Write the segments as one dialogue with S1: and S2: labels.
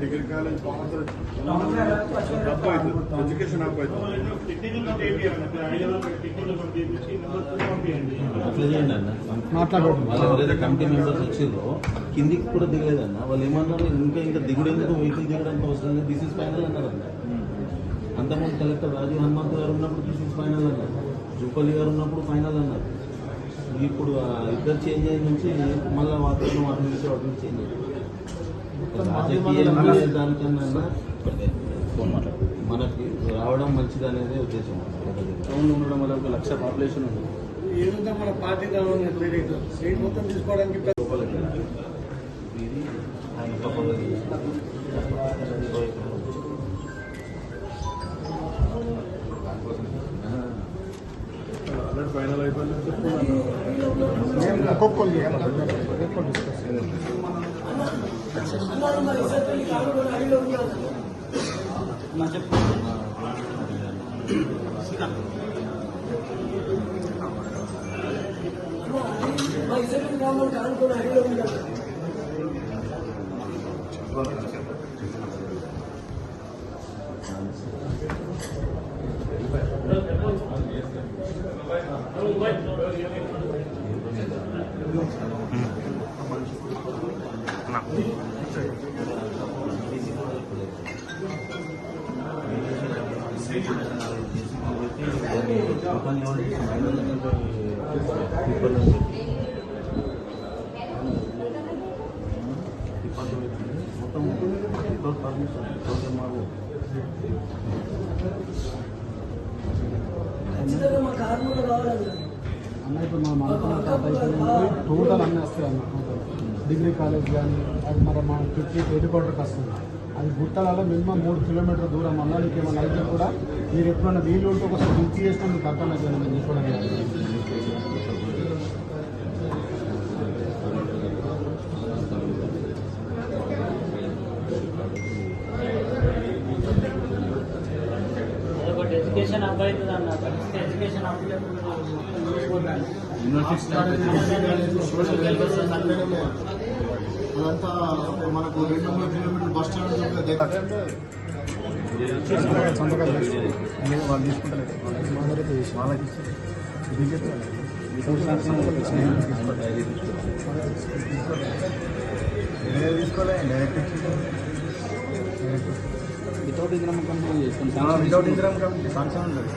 S1: Degree college education
S2: అట్లా చేయండి అన్న. ఎవరైతే కమిటీ మెంబర్స్ వచ్చిందో కిందికి కూడా దిగలేదన్న. వాళ్ళు ఏమన్నారు, ఇంకా దిగుడు ఎందుకు, వెహికల్ దిగడానికి అవసరం లేదు, దిస్ ఇస్ ఫైనల్ అన్నారు అన్న. అంతకుముందు కలెక్టర్ రాజీవ్ హనుమంత్ గారు ఉన్నప్పుడు దిస్ ఇస్ ఫైనల్ అన్నారు, జూపల్లి గారు ఉన్నప్పుడు ఫైనల్ అన్నారు. ఇప్పుడు ఇద్దరు చేంజ్ అయిన నుంచి మళ్ళీ వాతావరణం వాటి నుంచి చేంజ్ అయ్యింది. రాజకీయ దానికన్నా మనకి రావడం మంచిది అనేది ఉద్దేశం. టౌన్ ఉండడం వల్ల 1 లక్ష పాపులేషన్ ఉంది.
S3: ఏదంటే మన పార్టీ స్టేట్ మొత్తం తీసుకోవడానికి
S1: ఫైనల్ అయిపోయింది.
S3: అన్న ఇప్పుడు మనం అనుకున్న టోటల్ అన్నీ వస్తాయి అన్న. డిగ్రీ కాలేజ్ కానీ అది మరి మన హెడ్ క్వార్టర్కి వస్తుంది. అది గుట్టలలో మినిమం 3 కిలోమీటర్ల దూరం అన్న. మీకు ఏమైనా అయితే కూడా మీరు ఎప్పుడైనా వీళ్ళు ఉంటే ఒకసారి పిలిచి చేస్తే మీకు అర్థం అవుతుంది. నేను చెప్పడం
S4: ఎడ్యుకేషన్ అప్ అవుతుంది అన్న. ఎడ్యుకేషన్
S3: అదంతా మనకు 2-3 కిలోమీటర్లు బస్ స్టాండ్ సంతకాలు వాళ్ళు తీసుకుంటలేదు. వాళ్ళకి తీసుకోలే డైరెక్ట్
S2: వితౌట్ ఇన్కమ్ కంపెనీ చేస్తాం.
S3: వితౌట్ ఇన్కమ్ కంపెనీ సాంక్షన్ ఉంటుంది.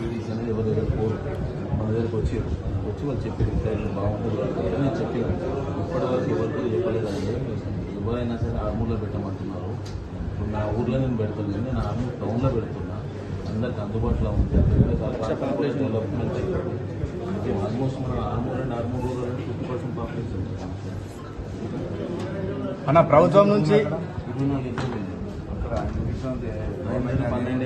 S2: వీడియోస్ అనేది ఎవరు పోరు మన దగ్గరకు వచ్చి వాళ్ళు చెప్పారు ఇంకా బాగుంటుంది కాబట్టి నేను చెప్పాను. ఇప్పటివరకు ఎవరికి చెప్పలేదండి. ఎవరైనా సరే ఆర్మూర్లో పెట్టమంటున్నారు. ఇప్పుడు నా ఊర్లో నేను పెడతాను, కానీ నేను ఆర్మూర్ టౌన్లో పెడుతున్నా. అందరికి అందుబాటులో ఉంటుంది. పాపులేషన్ డెవలప్మెంట్ అయిపోయింది. ఆల్మోస్ట్ మన Armoor and Armoor rural 50% population
S3: అన్న ప్రభుత్వం నుంచి
S2: ఇప్పుడు నాకు ఎక్కువ అక్కడ 12